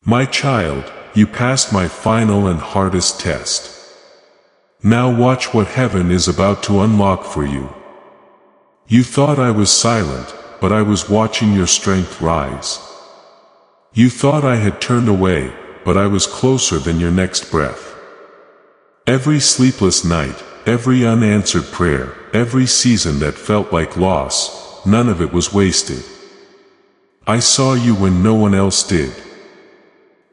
My child, you passed my final and hardest test. Now watch what heaven is about to unlock for you. You thought I was silent, but I was watching your strength rise. You thought I had turned away, but I was closer than your next breath. Every sleepless night, every unanswered prayer, every season that felt like loss, none of it was wasted. I saw you when no one else did.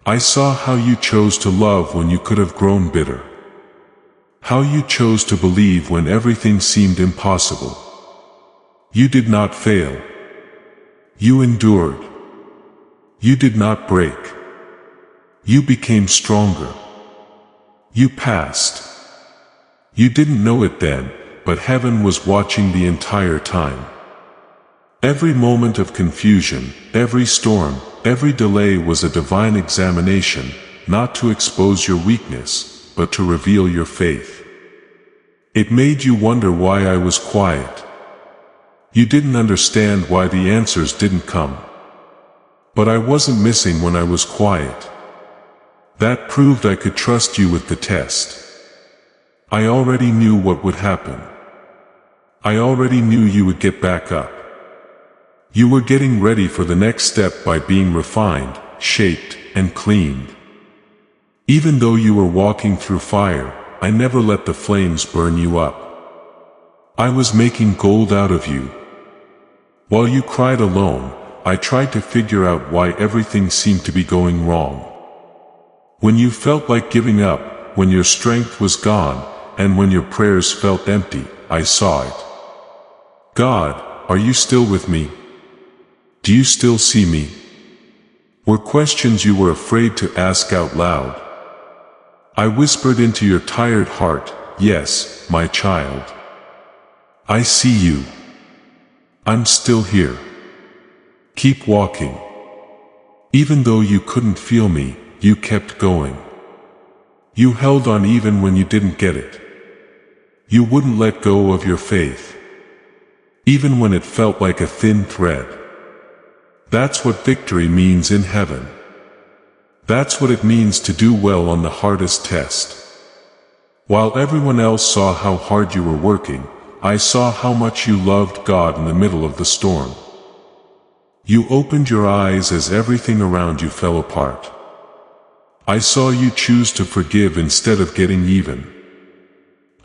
I saw how you chose to love when you could have grown bitter. How you chose to believe when everything seemed impossible. You did not fail. You endured. You did not break. You became stronger. You passed. You didn't know it then, but heaven was watching the entire time. Every moment of confusion, every storm, every delay was a divine examination, not to expose your weakness, but to reveal your faith. It made you wonder why I was quiet. You didn't understand why the answers didn't come. But I wasn't missing when I was quiet. That proved I could trust you with the test. I already knew what would happen. I already knew you would get back up. You were getting ready for the next step by being refined, shaped, and cleaned. Even though you were walking through fire, I never let the flames burn you up. I was making gold out of you. While you cried alone, I tried to figure out why everything seemed to be going wrong. When you felt like giving up, when your strength was gone, and when your prayers felt empty, I saw it. God, are you still with me? Do you still see me? Were questions you were afraid to ask out loud. I whispered into your tired heart, yes, my child. I see you. I'm still here. Keep walking. Even though you couldn't feel me, you kept going. You held on even when you didn't get it. You wouldn't let go of your faith. Even when it felt like a thin thread. That's what victory means in heaven. That's what it means to do well on the hardest test. While everyone else saw how hard you were working, I saw how much you loved God in the middle of the storm. You opened your eyes as everything around you fell apart. I saw you choose to forgive instead of getting even.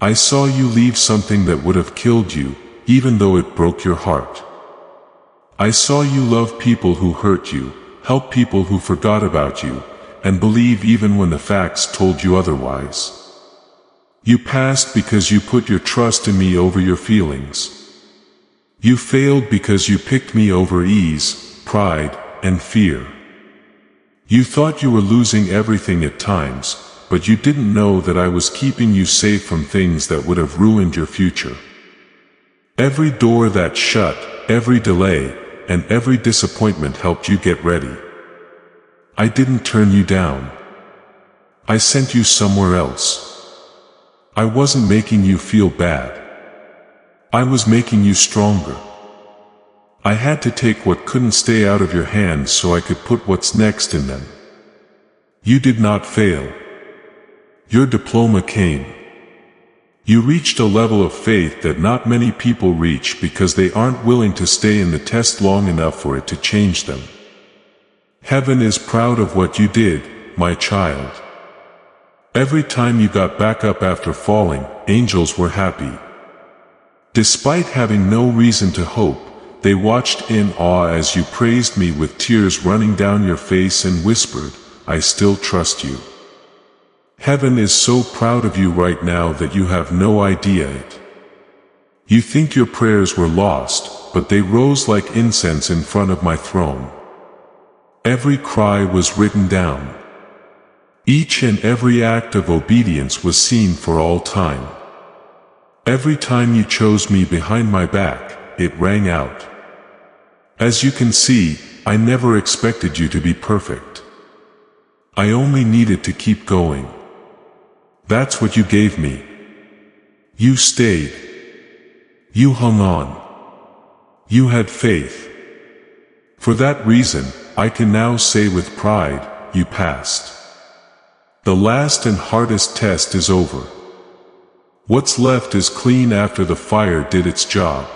I saw you leave something that would have killed you, even though it broke your heart. I saw you love people who hurt you, help people who forgot about you, and believe even when the facts told you otherwise. You passed because you put your trust in me over your feelings. You failed because you picked me over ease, pride, and fear. You thought you were losing everything at times, but you didn't know that I was keeping you safe from things that would have ruined your future. Every door that shut, every delay, and every disappointment helped you get ready. I didn't turn you down. I sent you somewhere else. I wasn't making you feel bad. I was making you stronger. I had to take what couldn't stay out of your hands so I could put what's next in them. You did not fail. Your diploma came. You reached a level of faith that not many people reach because they aren't willing to stay in the test long enough for it to change them. Heaven is proud of what you did, my child. Every time you got back up after falling, angels were happy. Despite having no reason to hope, they watched in awe as you praised me with tears running down your face and whispered, I still trust you. Heaven is so proud of you right now that you have no idea it. You think your prayers were lost, but they rose like incense in front of my throne. Every cry was written down. Each and every act of obedience was seen for all time. Every time you chose me behind my back, it rang out. As you can see, I never expected you to be perfect. I only needed to keep going. That's what you gave me. You stayed. You hung on. You had faith. For that reason, I can now say with pride, you passed. The last and hardest test is over. What's left is clean after the fire did its job.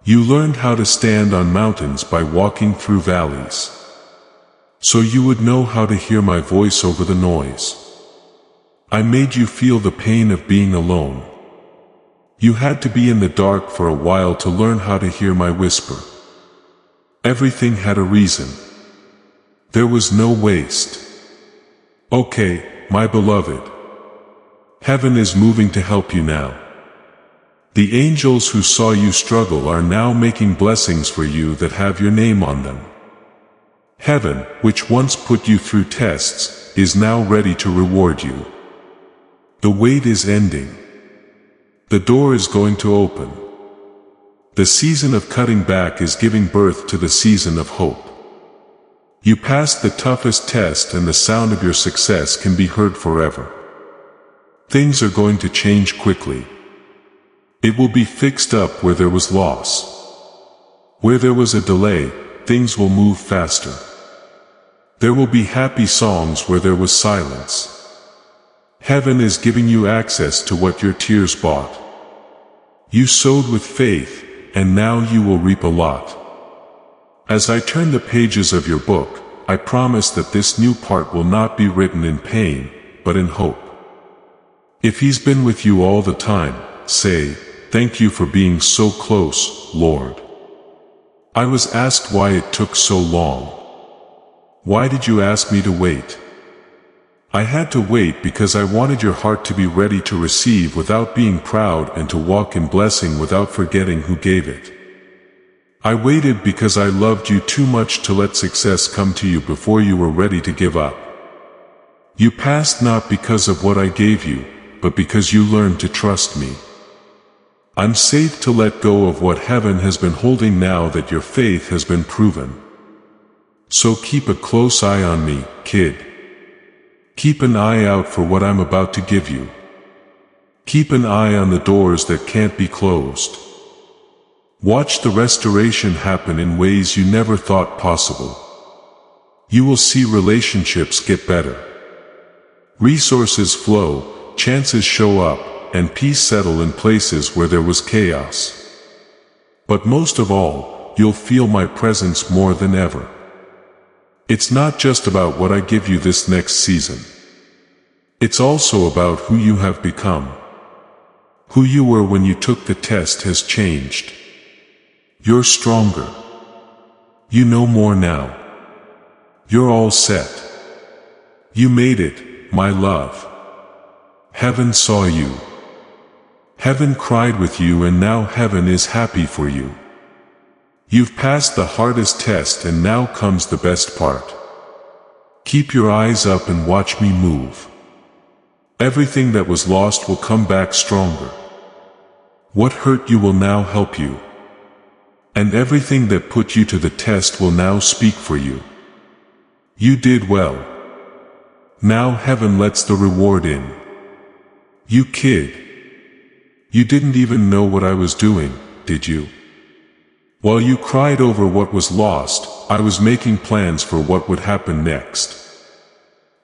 You learned how to stand on mountains by walking through valleys. So you would know how to hear my voice over the noise. I made you feel the pain of being alone. You had to be in the dark for a while to learn how to hear my whisper. Everything had a reason. There was no waste. Okay, my beloved. Heaven is moving to help you now. The angels who saw you struggle are now making blessings for you that have your name on them. Heaven, which once put you through tests, is now ready to reward you. The wait is ending. The door is going to open. The season of cutting back is giving birth to the season of hope. You passed the toughest test and the sound of your success can be heard forever. Things are going to change quickly. It will be fixed up where there was loss. Where there was a delay, things will move faster. There will be happy songs where there was silence. Heaven is giving you access to what your tears bought. You sowed with faith, and now you will reap a lot. As I turn the pages of your book, I promise that this new part will not be written in pain, but in hope. If He's been with you all the time, say, "Thank you for being so close, Lord." I was asked why it took so long. Why did you ask me to wait? I had to wait because I wanted your heart to be ready to receive without being proud and to walk in blessing without forgetting who gave it. I waited because I loved you too much to let success come to you before you were ready to give up. You passed not because of what I gave you, but because you learned to trust me. I'm safe to let go of what heaven has been holding now that your faith has been proven. So keep a close eye on me, kid. Keep an eye out for what I'm about to give you. Keep an eye on the doors that can't be closed. Watch the restoration happen in ways you never thought possible. You will see relationships get better. Resources flow, chances show up, and peace settle in places where there was chaos. But most of all, you'll feel my presence more than ever. It's not just about what I give you this next season. It's also about who you have become. Who you were when you took the test has changed. You're stronger. You know more now. You're all set. You made it, my love. Heaven saw you. Heaven cried with you, and now heaven is happy for you. You've passed the hardest test, and now comes the best part. Keep your eyes up and watch me move. Everything that was lost will come back stronger. What hurt you will now help you. And everything that put you to the test will now speak for you. You did well. Now heaven lets the reward in. You kid. You didn't even know what I was doing, did you? While you cried over what was lost, I was making plans for what would happen next.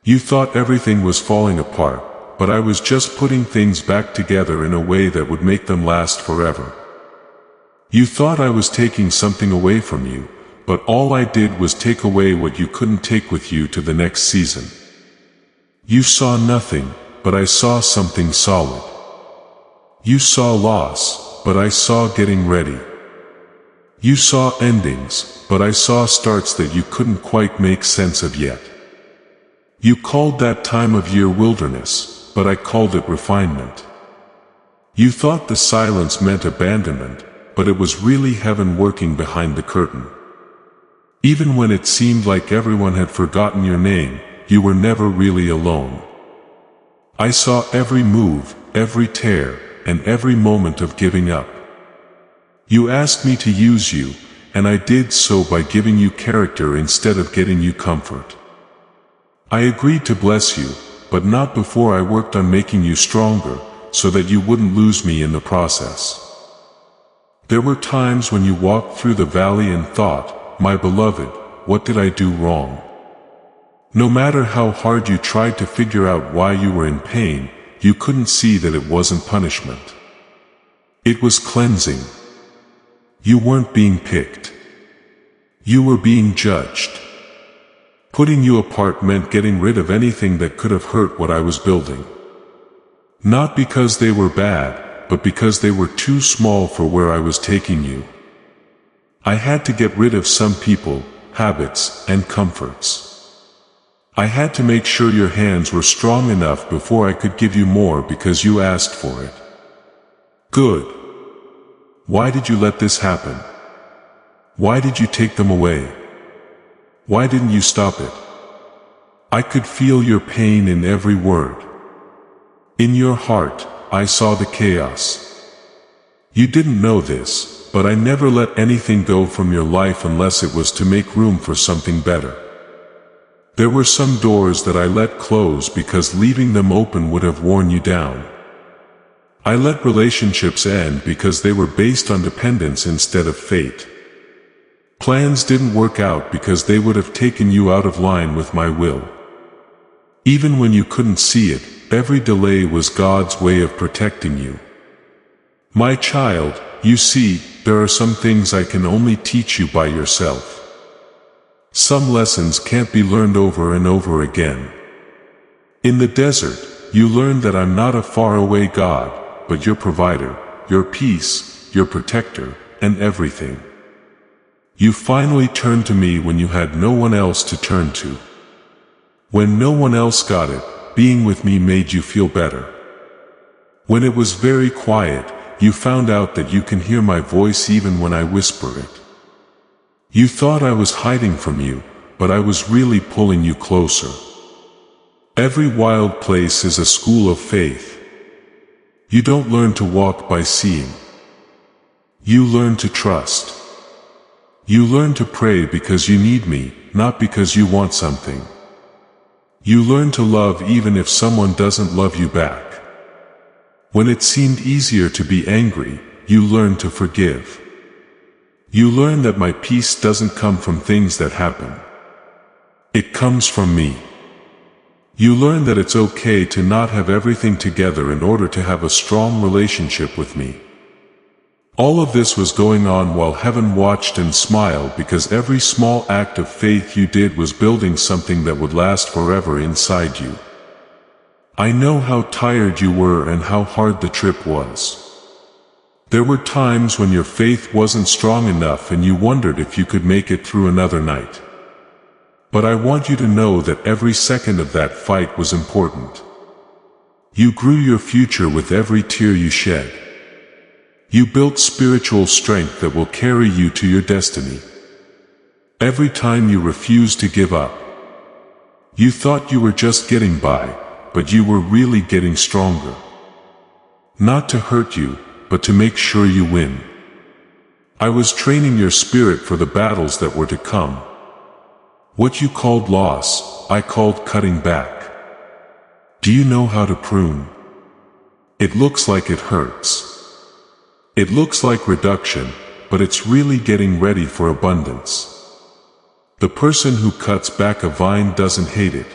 You thought everything was falling apart, but I was just putting things back together in a way that would make them last forever. You thought I was taking something away from you, but all I did was take away what you couldn't take with you to the next season. You saw nothing, but I saw something solid. You saw loss, but I saw getting ready. You saw endings, but I saw starts that you couldn't quite make sense of yet. You called that time of year wilderness, but I called it refinement. You thought the silence meant abandonment, but it was really heaven working behind the curtain. Even when it seemed like everyone had forgotten your name, you were never really alone. I saw every move, every tear, and every moment of giving up. You asked me to use you, and I did so by giving you character instead of getting you comfort. I agreed to bless you, but not before I worked on making you stronger, so that you wouldn't lose me in the process. There were times when you walked through the valley and thought, "My beloved, what did I do wrong?" No matter how hard you tried to figure out why you were in pain, you couldn't see that it wasn't punishment. It was cleansing. You weren't being picked. You were being judged. Putting you apart meant getting rid of anything that could have hurt what I was building. Not because they were bad, but because they were too small for where I was taking you. I had to get rid of some people, habits, and comforts. I had to make sure your hands were strong enough before I could give you more because you asked for it. Good. Why did you let this happen? Why did you take them away? Why didn't you stop it? I could feel your pain in every word. In your heart, I saw the chaos. You didn't know this, but I never let anything go from your life unless it was to make room for something better. There were some doors that I let close because leaving them open would have worn you down. I let relationships end because they were based on dependence instead of fate. Plans didn't work out because they would have taken you out of line with my will. Even when you couldn't see it, every delay was God's way of protecting you. My child, you see, there are some things I can only teach you by yourself. Some lessons can't be learned over and over again. In the desert, you learned that I'm not a faraway God, but your provider, your peace, your protector, and everything. You finally turned to me when you had no one else to turn to. When no one else got it, being with me made you feel better. When it was very quiet, you found out that you can hear my voice even when I whisper it. You thought I was hiding from you, but I was really pulling you closer. Every wild place is a school of faith. You don't learn to walk by seeing. You learn to trust. You learn to pray because you need me, not because you want something. You learn to love even if someone doesn't love you back. When it seemed easier to be angry, you learn to forgive. You learn that my peace doesn't come from things that happen. It comes from me. You learn that it's okay to not have everything together in order to have a strong relationship with me. All of this was going on while heaven watched and smiled because every small act of faith you did was building something that would last forever inside you. I know how tired you were and how hard the trip was. There were times when your faith wasn't strong enough and you wondered if you could make it through another night. But I want you to know that every second of that fight was important. You grew your future with every tear you shed. You built spiritual strength that will carry you to your destiny. Every time you refused to give up. You thought you were just getting by, but you were really getting stronger. Not to hurt you, but to make sure you win. I was training your spirit for the battles that were to come. What you called loss, I called cutting back. Do you know how to prune? It looks like it hurts. It looks like reduction, but it's really getting ready for abundance. The person who cuts back a vine doesn't hate it.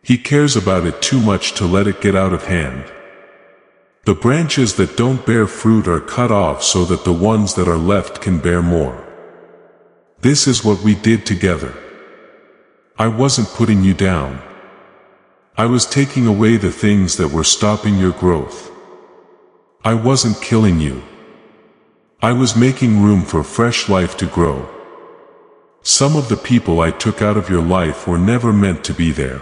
He cares about it too much to let it get out of hand. The branches that don't bear fruit are cut off so that the ones that are left can bear more. This is what we did together. I wasn't putting you down. I was taking away the things that were stopping your growth. I wasn't killing you. I was making room for fresh life to grow. Some of the people I took out of your life were never meant to be there.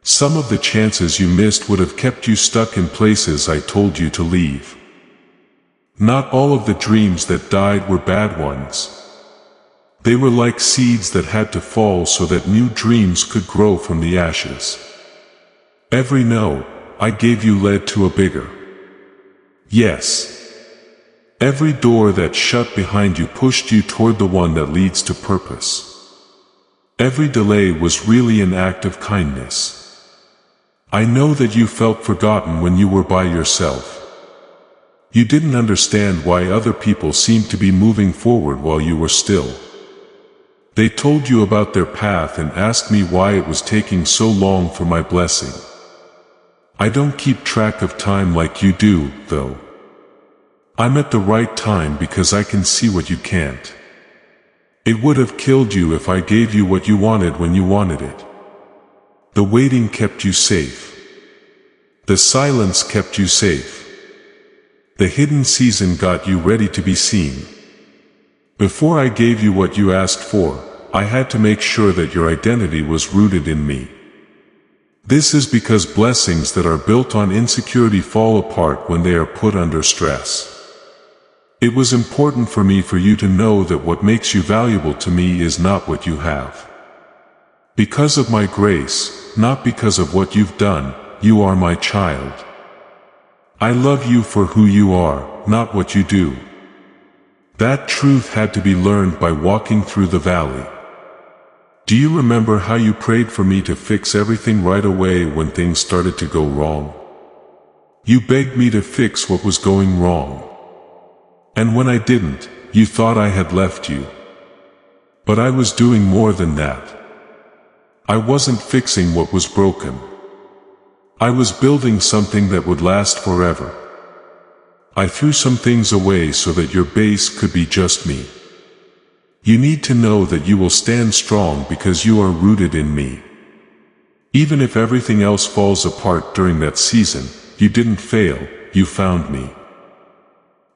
Some of the chances you missed would have kept you stuck in places I told you to leave. Not all of the dreams that died were bad ones. They were like seeds that had to fall so that new dreams could grow from the ashes. Every no I gave you led to a bigger yes. Every door that shut behind you pushed you toward the one that leads to purpose. Every delay was really an act of kindness. I know that you felt forgotten when you were by yourself. You didn't understand why other people seemed to be moving forward while you were still. They told you about their path and asked me why it was taking so long for my blessing. I don't keep track of time like you do, though. I'm at the right time because I can see what you can't. It would have killed you if I gave you what you wanted when you wanted it. The waiting kept you safe. The silence kept you safe. The hidden season got you ready to be seen. Before I gave you what you asked for, I had to make sure that your identity was rooted in me. This is because blessings that are built on insecurity fall apart when they are put under stress. It was important for me for you to know that what makes you valuable to me is not what you have. Because of my grace, not because of what you've done, you are my child. I love you for who you are, not what you do. That truth had to be learned by walking through the valley. Do you remember how you prayed for me to fix everything right away when things started to go wrong? You begged me to fix what was going wrong. And when I didn't, you thought I had left you. But I was doing more than that. I wasn't fixing what was broken. I was building something that would last forever. I threw some things away so that your base could be just me. You need to know that you will stand strong because you are rooted in me. Even if everything else falls apart during that season, you didn't fail, you found me.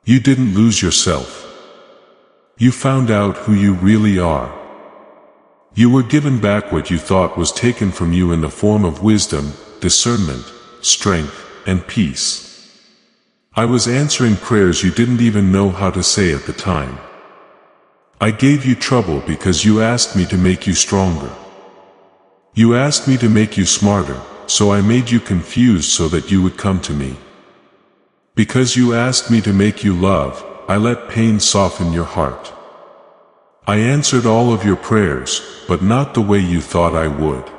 You didn't lose yourself. You found out who you really are. You were given back what you thought was taken from you in the form of wisdom, discernment, strength, and peace. I was answering prayers you didn't even know how to say at the time. I gave you trouble because you asked me to make you stronger. You asked me to make you smarter, so I made you confused so that you would come to me. Because you asked me to make you love, I let pain soften your heart. I answered all of your prayers, but not the way you thought I would.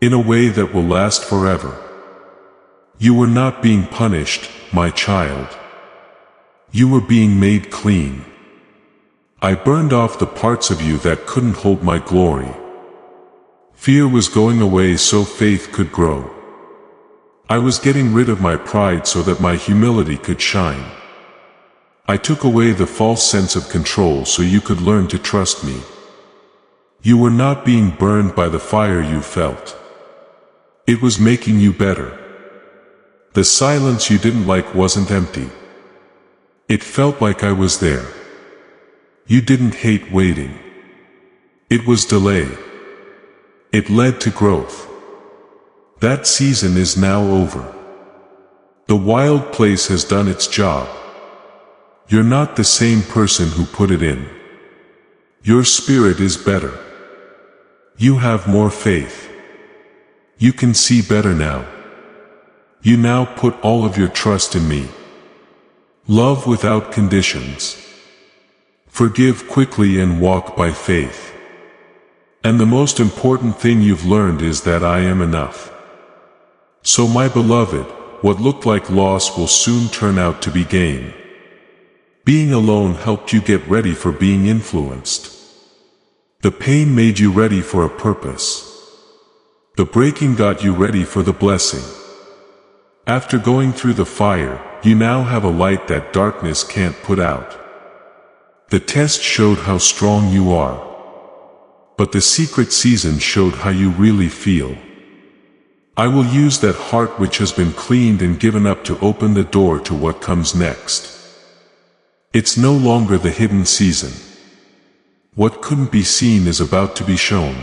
In a way that will last forever. You were not being punished, my child. You were being made clean. I burned off the parts of you that couldn't hold my glory. Fear was going away so faith could grow. I was getting rid of my pride so that my humility could shine. I took away the false sense of control so you could learn to trust me. You were not being burned by the fire you felt. It was making you better. The silence you didn't like wasn't empty. It felt like I was there. You didn't hate waiting. It was delay. It led to growth. That season is now over. The wild place has done its job. You're not the same person who put it in. Your spirit is better. You have more faith. You can see better now. You now put all of your trust in me. Love without conditions. Forgive quickly and walk by faith. And the most important thing you've learned is that I am enough. So my beloved, what looked like loss will soon turn out to be gain. Being alone helped you get ready for being influenced. The pain made you ready for a purpose. The breaking got you ready for the blessing. After going through the fire, you now have a light that darkness can't put out. The test showed how strong you are. But the secret season showed how you really feel. I will use that heart which has been cleaned and given up to open the door to what comes next. It's no longer the hidden season. What couldn't be seen is about to be shown.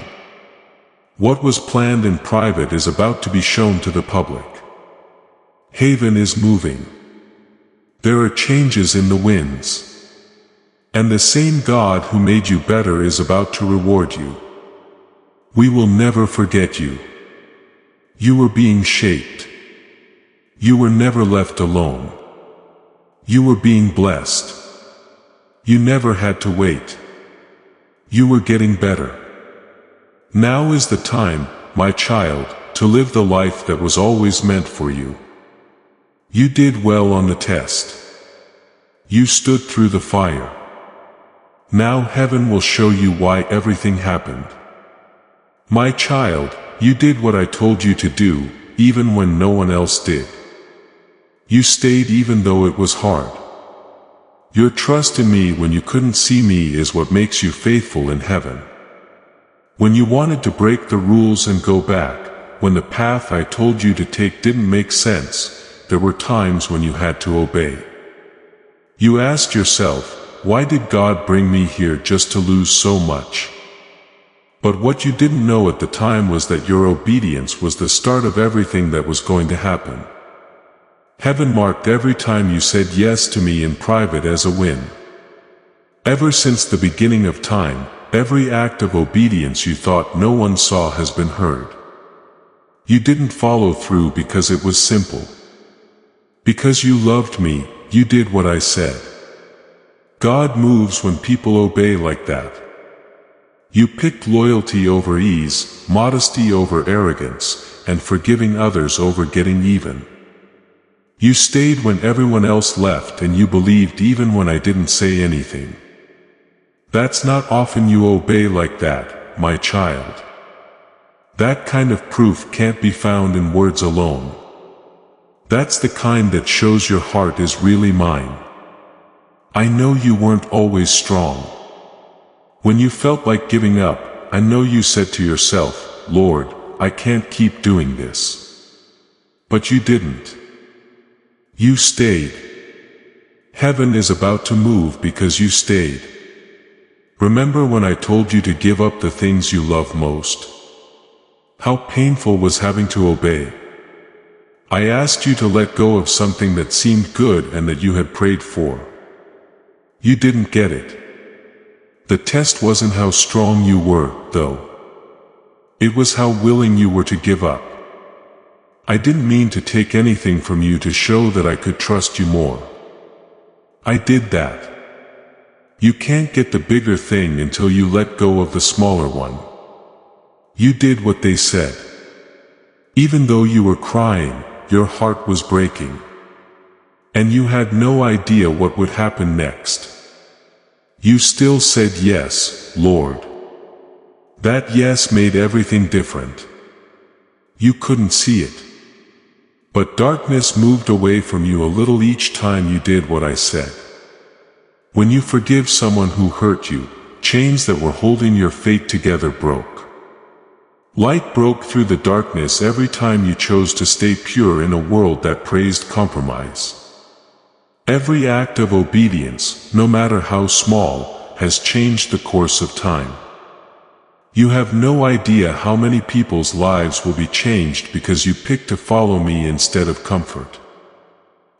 What was planned in private is about to be shown to the public. Haven is moving. There are changes in the winds. And the same God who made you better is about to reward you. We will never forget you. You were being shaped. You were never left alone. You were being blessed. You never had to wait. You were getting better. Now is the time, my child, to live the life that was always meant for you. You did well on the test. You stood through the fire. Now heaven will show you why everything happened. My child, you did what I told you to do, even when no one else did. You stayed even though it was hard. Your trust in me when you couldn't see me is what makes you faithful in heaven. When you wanted to break the rules and go back, when the path I told you to take didn't make sense, there were times when you had to obey. You asked yourself, why did God bring me here just to lose so much? But what you didn't know at the time was that your obedience was the start of everything that was going to happen. Heaven marked every time you said yes to me in private as a win. Ever since the beginning of time, every act of obedience you thought no one saw has been heard. You didn't follow through because it was simple. Because you loved me, you did what I said. God moves when people obey like that. You picked loyalty over ease, modesty over arrogance, and forgiving others over getting even. You stayed when everyone else left and you believed even when I didn't say anything. That's not often you obey like that, my child. That kind of proof can't be found in words alone. That's the kind that shows your heart is really mine. I know you weren't always strong. When you felt like giving up, I know you said to yourself, Lord, I can't keep doing this. But you didn't. You stayed. Heaven is about to move because you stayed. Remember when I told you to give up the things you love most? How painful was having to obey? I asked you to let go of something that seemed good and that you had prayed for. You didn't get it. The test wasn't how strong you were, though. It was how willing you were to give up. I didn't mean to take anything from you to show that I could trust you more. I did that. You can't get the bigger thing until you let go of the smaller one. You did what they said. Even though you were crying, your heart was breaking. And you had no idea what would happen next. You still said yes, Lord. That yes made everything different. You couldn't see it. But darkness moved away from you a little each time you did what I said. When you forgive someone who hurt you, chains that were holding your fate together broke. Light broke through the darkness every time you chose to stay pure in a world that praised compromise. Every act of obedience, no matter how small, has changed the course of time. You have no idea how many people's lives will be changed because you picked to follow me instead of comfort.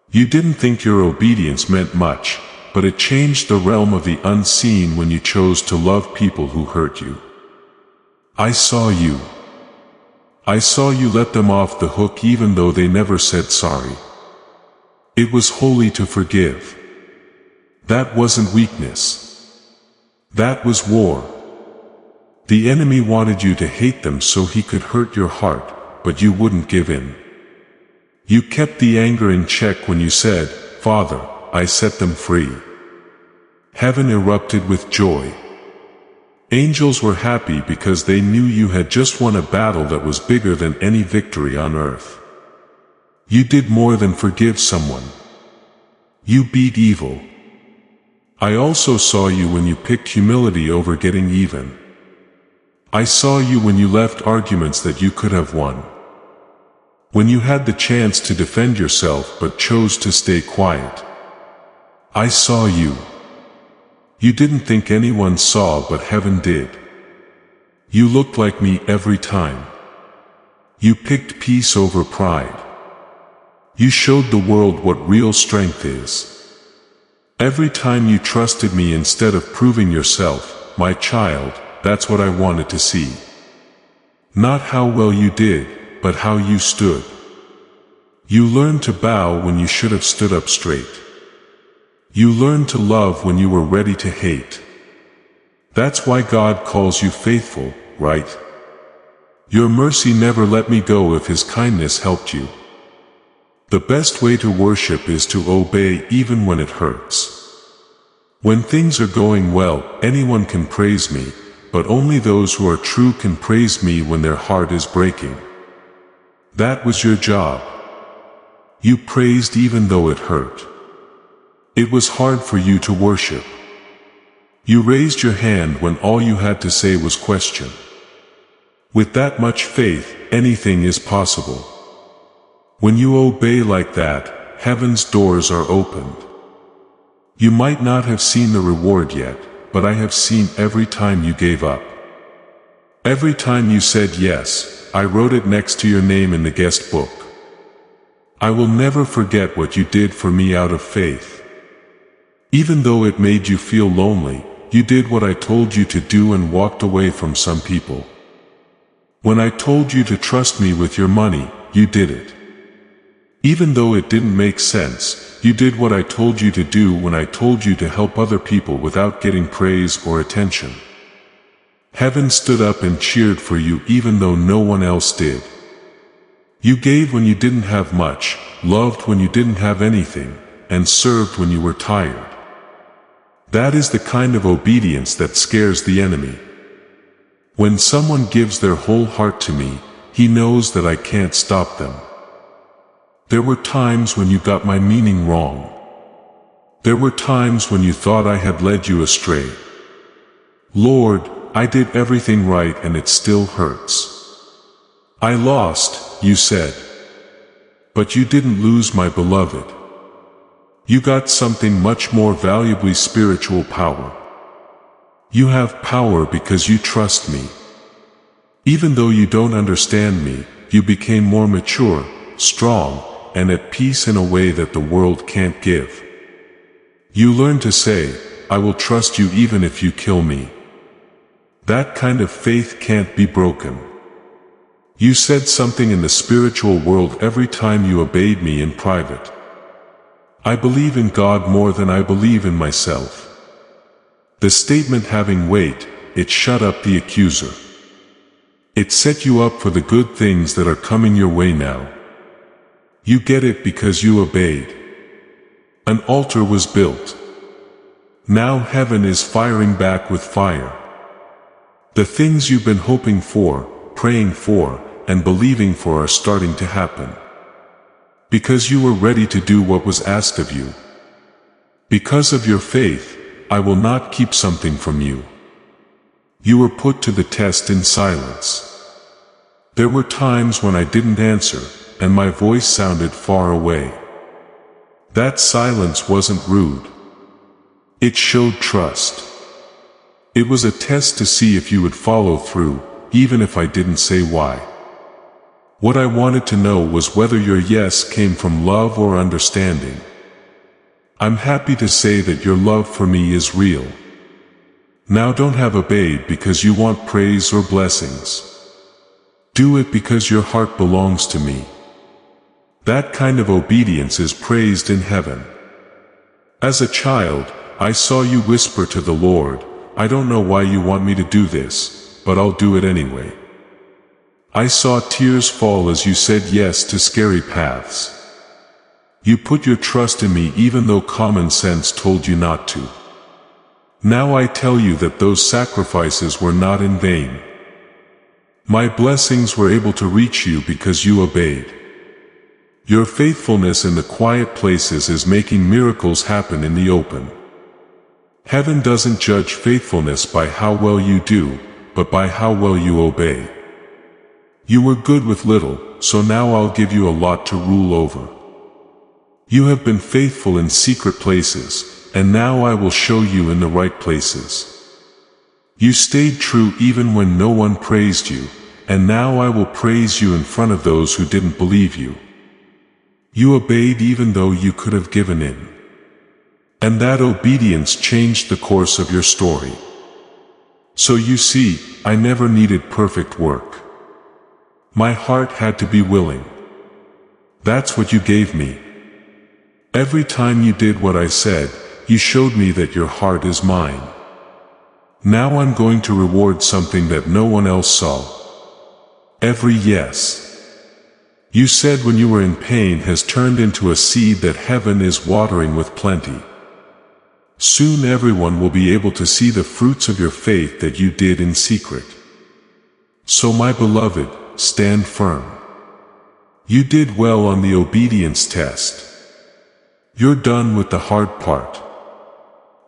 You didn't think your obedience meant much, but it changed the realm of the unseen when you chose to love people who hurt you. I saw you. I saw you let them off the hook even though they never said sorry. It was holy to forgive. That wasn't weakness. That was war. The enemy wanted you to hate them so he could hurt your heart, but you wouldn't give in. You kept the anger in check when you said, Father, I set them free. Heaven erupted with joy. Angels were happy because they knew you had just won a battle that was bigger than any victory on earth. You did more than forgive someone. You beat evil. I also saw you when you picked humility over getting even. I saw you when you left arguments that you could have won. When you had the chance to defend yourself but chose to stay quiet. I saw you. You didn't think anyone saw but heaven did. You looked like me every time. You picked peace over pride. You showed the world what real strength is. Every time you trusted me instead of proving yourself, my child, that's what I wanted to see. Not how well you did, but how you stood. You learned to bow when you should have stood up straight. You learned to love when you were ready to hate. That's why God calls you faithful, right? Your mercy never let me go if His kindness helped you. The best way to worship is to obey even when it hurts. When things are going well, anyone can praise me, but only those who are true can praise me when their heart is breaking. That was your job. You praised even though it hurt. It was hard for you to worship. You raised your hand when all you had to say was question. With that much faith, anything is possible. When you obey like that, heaven's doors are opened. You might not have seen the reward yet, but I have seen every time you gave up. Every time you said yes, I wrote it next to your name in the guest book. I will never forget what you did for me out of faith. Even though it made you feel lonely, you did what I told you to do and walked away from some people. When I told you to trust me with your money, you did it. Even though it didn't make sense, you did what I told you to do when I told you to help other people without getting praise or attention. Heaven stood up and cheered for you even though no one else did. You gave when you didn't have much, loved when you didn't have anything, and served when you were tired. That is the kind of obedience that scares the enemy. When someone gives their whole heart to me, he knows that I can't stop them. There were times when you got my meaning wrong. There were times when you thought I had led you astray. Lord, I did everything right and it still hurts. I lost, you said. But you didn't lose my beloved. You got something much more valuably spiritual power. You have power because you trust me. Even though you don't understand me, you became more mature, strong, and at peace in a way that the world can't give. You learn to say, I will trust you even if you kill me. That kind of faith can't be broken. You said something in the spiritual world every time you obeyed me in private. I believe in God more than I believe in myself. The statement having weight, it shut up the accuser. It set you up for the good things that are coming your way now. You get it because you obeyed. An altar was built. Now heaven is firing back with fire. The things you've been hoping for, praying for, and believing for are starting to happen. Because you were ready to do what was asked of you. Because of your faith, I will not keep something from you. You were put to the test in silence. There were times when I didn't answer, and my voice sounded far away. That silence wasn't rude. It showed trust. It was a test to see if you would follow through, even if I didn't say why. What I wanted to know was whether your yes came from love or understanding. I'm happy to say that your love for me is real. Now don't have obeyed because you want praise or blessings. Do it because your heart belongs to me. That kind of obedience is praised in heaven. As a child, I saw you whisper to the Lord, I don't know why you want me to do this, but I'll do it anyway. I saw tears fall as you said yes to scary paths. You put your trust in me even though common sense told you not to. Now I tell you that those sacrifices were not in vain. My blessings were able to reach you because you obeyed. Your faithfulness in the quiet places is making miracles happen in the open. Heaven doesn't judge faithfulness by how well you do, but by how well you obey. You were good with little, so now I'll give you a lot to rule over. You have been faithful in secret places, and now I will show you in the right places. You stayed true even when no one praised you, and now I will praise you in front of those who didn't believe you. You obeyed even though you could have given in. And that obedience changed the course of your story. So you see, I never needed perfect work. My heart had to be willing. That's what you gave me. Every time you did what I said, you showed me that your heart is mine. Now I'm going to reward something that no one else saw. Every yes you said when you were in pain has turned into a seed that heaven is watering with plenty. Soon everyone will be able to see the fruits of your faith that you did in secret. So my beloved, stand firm. You did well on the obedience test. You're done with the hard part.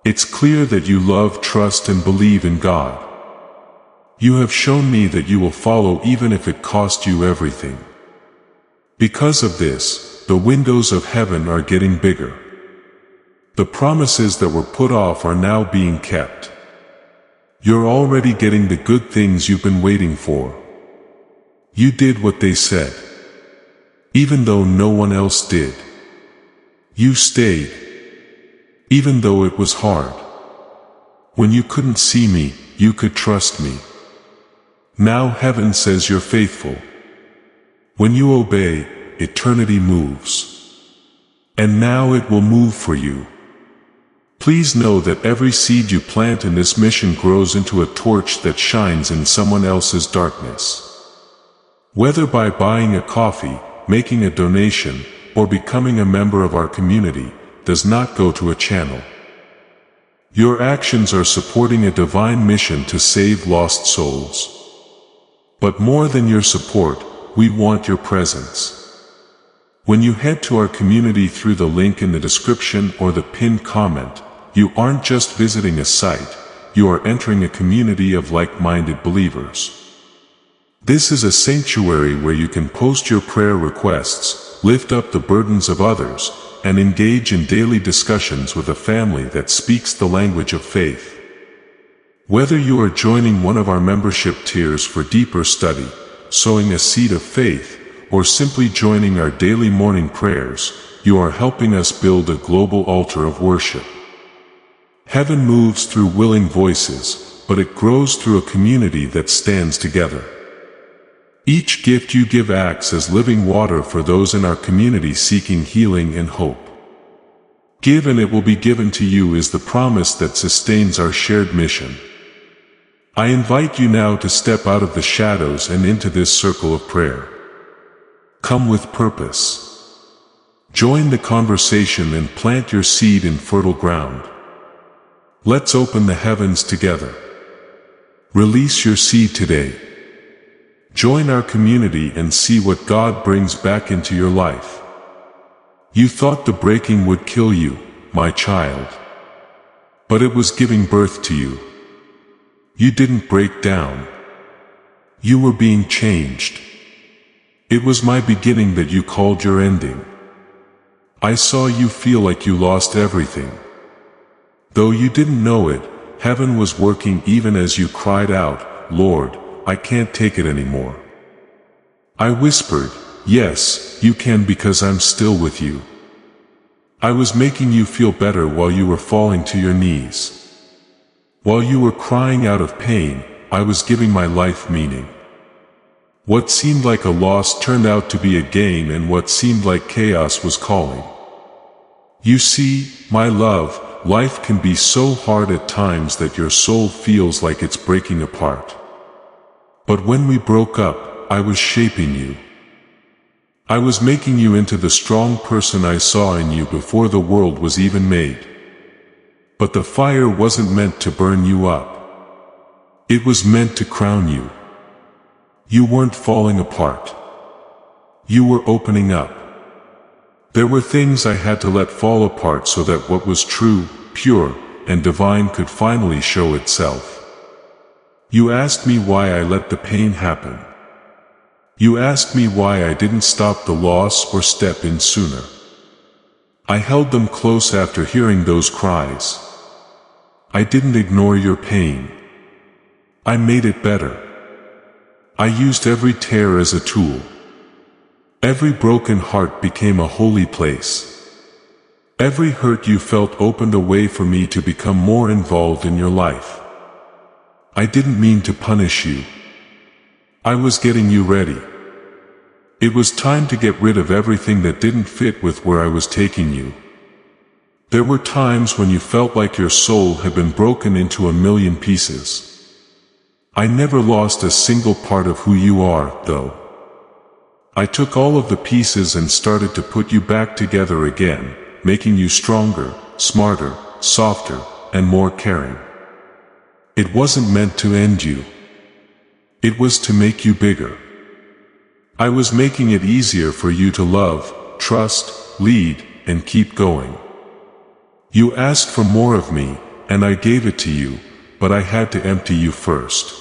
It's clear that you love, trust, and believe in God. You have shown me that you will follow even if it cost you everything. Because of this, the windows of heaven are getting bigger. The promises that were put off are now being kept. You're already getting the good things you've been waiting for. You did what they said. Even though no one else did. You stayed. Even though it was hard. When you couldn't see me, you could trust me. Now heaven says you're faithful. When you obey, eternity moves. And now it will move for you. Please know that every seed you plant in this mission grows into a torch that shines in someone else's darkness. Whether by buying a coffee, making a donation, or becoming a member of our community, does not go to a channel. Your actions are supporting a divine mission to save lost souls. But more than your support, we want your presence. When you head to our community through the link in the description or the pinned comment, you aren't just visiting a site, you are entering a community of like-minded believers. This is a sanctuary where you can post your prayer requests, lift up the burdens of others, and engage in daily discussions with a family that speaks the language of faith. Whether you are joining one of our membership tiers for deeper study, sowing a seed of faith, or simply joining our daily morning prayers, you are helping us build a global altar of worship. Heaven moves through willing voices, but it grows through a community that stands together. Each gift you give acts as living water for those in our community seeking healing and hope. Give and it will be given to you is the promise that sustains our shared mission. I invite you now to step out of the shadows and into this circle of prayer. Come with purpose. Join the conversation and plant your seed in fertile ground. Let's open the heavens together. Release your seed today. Join our community and see what God brings back into your life. You thought the breaking would kill you, my child. But it was giving birth to you. You didn't break down. You were being changed. It was my beginning that you called your ending. I saw you feel like you lost everything. Though you didn't know it, heaven was working even as you cried out, Lord, I can't take it anymore. I whispered, yes, you can because I'm still with you. I was making you feel better while you were falling to your knees. While you were crying out of pain, I was giving my life meaning. What seemed like a loss turned out to be a gain, and what seemed like chaos was calling. You see, my love, life can be so hard at times that your soul feels like it's breaking apart. But when we broke up, I was shaping you. I was making you into the strong person I saw in you before the world was even made. But the fire wasn't meant to burn you up. It was meant to crown you. You weren't falling apart. You were opening up. There were things I had to let fall apart so that what was true, pure, and divine could finally show itself. You asked me why I let the pain happen. You asked me why I didn't stop the loss or step in sooner. I held them close after hearing those cries. I didn't ignore your pain. I made it better. I used every tear as a tool. Every broken heart became a holy place. Every hurt you felt opened a way for me to become more involved in your life. I didn't mean to punish you. I was getting you ready. It was time to get rid of everything that didn't fit with where I was taking you. There were times when you felt like your soul had been broken into a million pieces. I never lost a single part of who you are, though. I took all of the pieces and started to put you back together again, making you stronger, smarter, softer, and more caring. It wasn't meant to end you. It was to make you bigger. I was making it easier for you to love, trust, lead, and keep going. You asked for more of me, and I gave it to you, but I had to empty you first.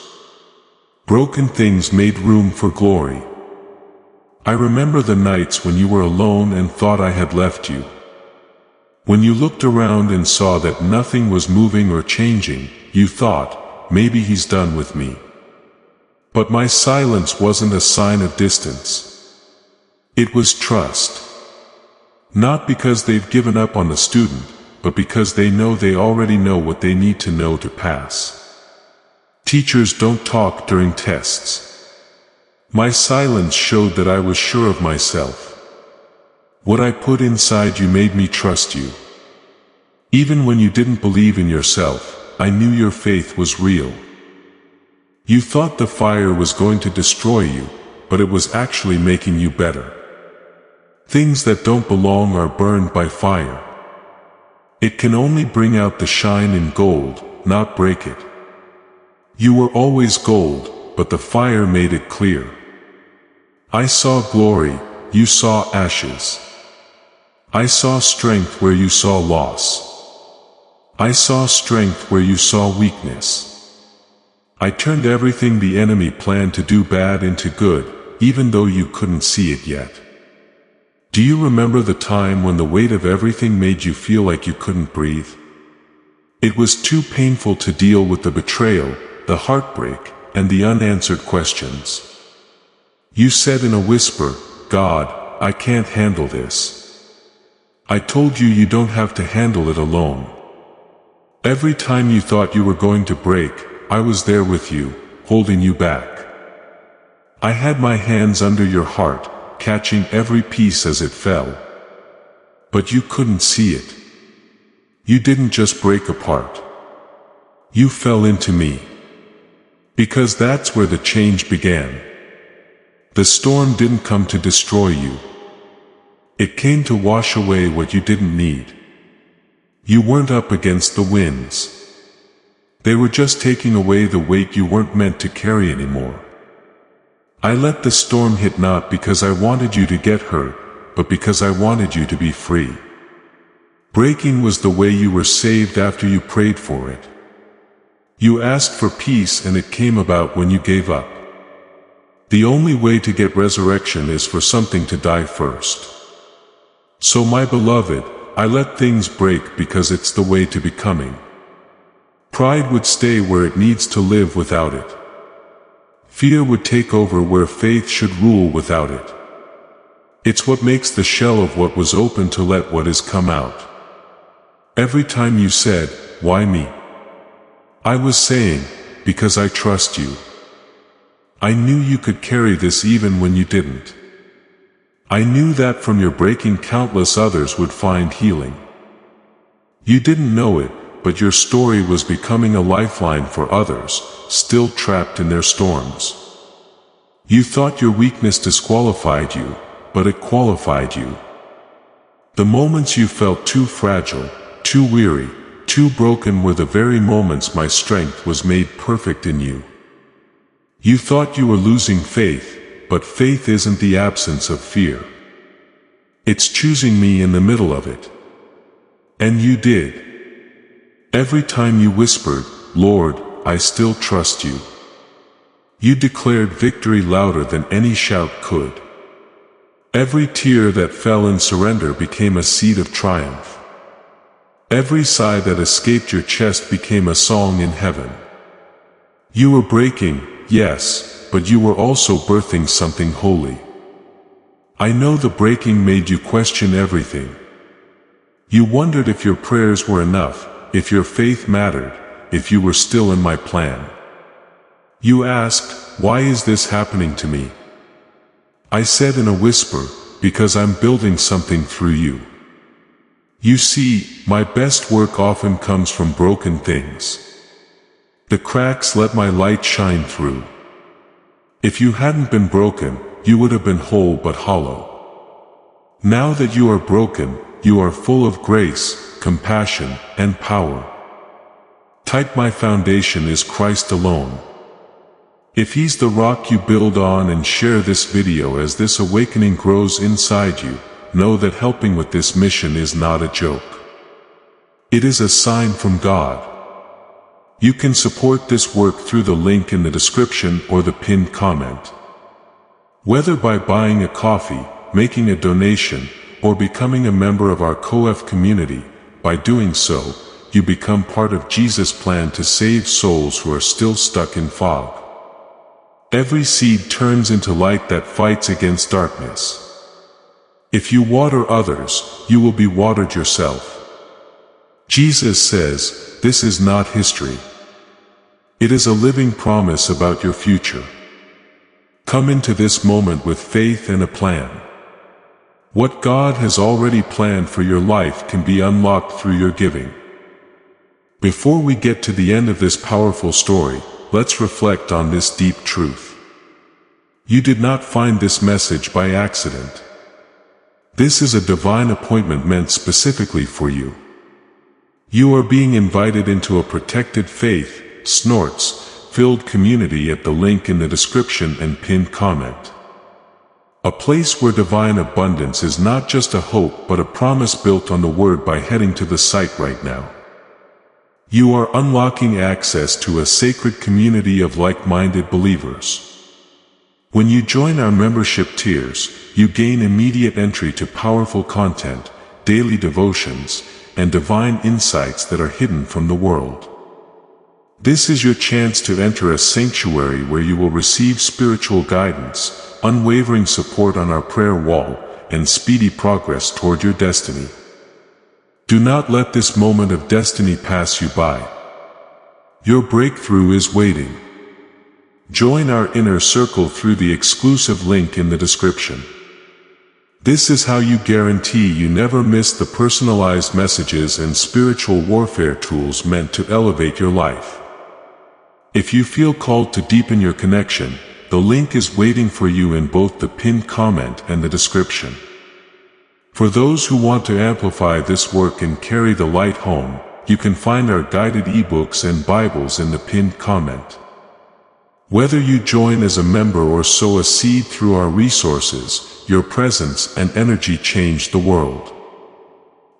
Broken things made room for glory. I remember the nights when you were alone and thought I had left you. When you looked around and saw that nothing was moving or changing, you thought, maybe he's done with me. But my silence wasn't a sign of distance. It was trust. Not because they've given up on the student, but because they know they already know what they need to know to pass. Teachers don't talk during tests. My silence showed that I was sure of myself. What I put inside you made me trust you. Even when you didn't believe in yourself, I knew your faith was real. You thought the fire was going to destroy you, but it was actually making you better. Things that don't belong are burned by fire. It can only bring out the shine in gold, not break it. You were always gold, but the fire made it clear. I saw glory, you saw ashes. I saw strength where you saw loss. I saw strength where you saw weakness. I turned everything the enemy planned to do bad into good, even though you couldn't see it yet. Do you remember the time when the weight of everything made you feel like you couldn't breathe? It was too painful to deal with the betrayal, the heartbreak, and the unanswered questions. You said in a whisper, God, I can't handle this. I told you you don't have to handle it alone. Every time you thought you were going to break, I was there with you, holding you back. I had my hands under your heart, catching every piece as it fell. But you couldn't see it. You didn't just break apart. You fell into me. Because that's where the change began. The storm didn't come to destroy you. It came to wash away what you didn't need. You weren't up against the winds. They were just taking away the weight you weren't meant to carry anymore. I let the storm hit not because I wanted you to get hurt, but because I wanted you to be free. Breaking was the way you were saved after you prayed for it. You asked for peace and it came about when you gave up. The only way to get resurrection is for something to die first. So my beloved, I let things break because it's the way to becoming. Pride would stay where it needs to live without it. Fear would take over where faith should rule without it. It's what makes the shell of what was open to let what is come out. Every time you said, why me? I was saying, because I trust you. I knew you could carry this even when you didn't. I knew that from your breaking countless others would find healing. You didn't know it, but your story was becoming a lifeline for others, still trapped in their storms. You thought your weakness disqualified you, but it qualified you. The moments you felt too fragile, too weary, too broken were the very moments my strength was made perfect in you. You thought you were losing faith, but faith isn't the absence of fear. It's choosing me in the middle of it. And you did. Every time you whispered, Lord, I still trust you. You declared victory louder than any shout could. Every tear that fell in surrender became a seed of triumph. Every sigh that escaped your chest became a song in heaven. You were breaking, yes, but you were also birthing something holy. I know the breaking made you question everything. You wondered if your prayers were enough, if your faith mattered, if you were still in my plan. You asked, why is this happening to me? I said in a whisper, because I'm building something through you. You see, my best work often comes from broken things. The cracks let my light shine through. If you hadn't been broken, you would have been whole but hollow. Now that you are broken, you are full of grace, compassion, and power. Type "My foundation is Christ alone." If He's the rock you build on, and share this video as this awakening grows inside you, know that helping with this mission is not a joke. It is a sign from God. You can support this work through the link in the description or the pinned comment. Whether by buying a coffee, making a donation, or becoming a member of our COF community, by doing so, you become part of Jesus' plan to save souls who are still stuck in fog. Every seed turns into light that fights against darkness. If you water others, you will be watered yourself. Jesus says, this is not history. It is a living promise about your future. Come into this moment with faith and a plan. What God has already planned for your life can be unlocked through your giving. Before we get to the end of this powerful story, let's reflect on this deep truth. You did not find this message by accident. This is a divine appointment meant specifically for you. You are being invited into a protected faith, filled community at the link in the description and pinned comment. A place where divine abundance is not just a hope but a promise built on the Word. By heading to the site right now, you are unlocking access to a sacred community of like-minded believers. When you join our membership tiers, you gain immediate entry to powerful content, daily devotions, and divine insights that are hidden from the world. This is your chance to enter a sanctuary where you will receive spiritual guidance, unwavering support on our prayer wall, and speedy progress toward your destiny. Do not let this moment of destiny pass you by. Your breakthrough is waiting. Join our inner circle through the exclusive link in the description. This is how you guarantee you never miss the personalized messages and spiritual warfare tools meant to elevate your life. If you feel called to deepen your connection, the link is waiting for you in both the pinned comment and the description. For those who want to amplify this work and carry the light home, you can find our guided ebooks and Bibles in the pinned comment. Whether you join as a member or sow a seed through our resources, your presence and energy change the world.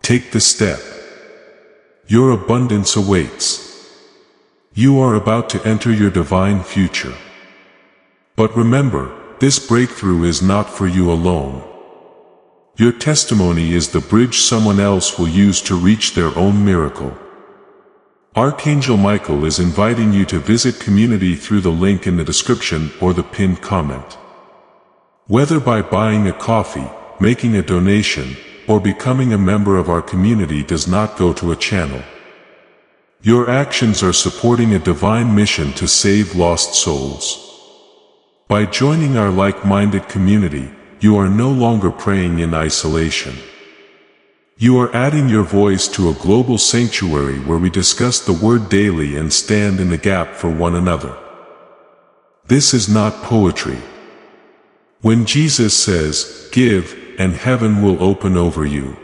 Take the step. Your abundance awaits. You are about to enter your divine future. But remember, this breakthrough is not for you alone. Your testimony is the bridge someone else will use to reach their own miracle. Archangel Michael is inviting you to visit community through the link in the description or the pinned comment. Whether by buying a coffee, making a donation, or becoming a member of our community does not go to a channel. Your actions are supporting a divine mission to save lost souls. By joining our like-minded community, you are no longer praying in isolation. You are adding your voice to a global sanctuary where we discuss the Word daily and stand in the gap for one another. This is not poetry. When Jesus says, "Give, and heaven will open over you."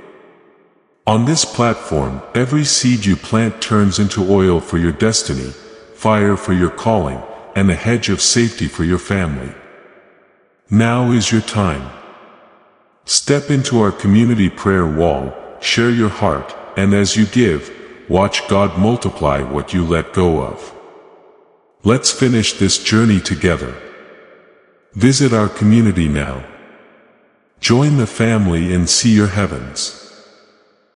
On this platform, every seed you plant turns into oil for your destiny, fire for your calling, and a hedge of safety for your family. Now is your time. Step into our community prayer wall, share your heart, and as you give, watch God multiply what you let go of. Let's finish this journey together. Visit our community now. Join the family and see your heavens.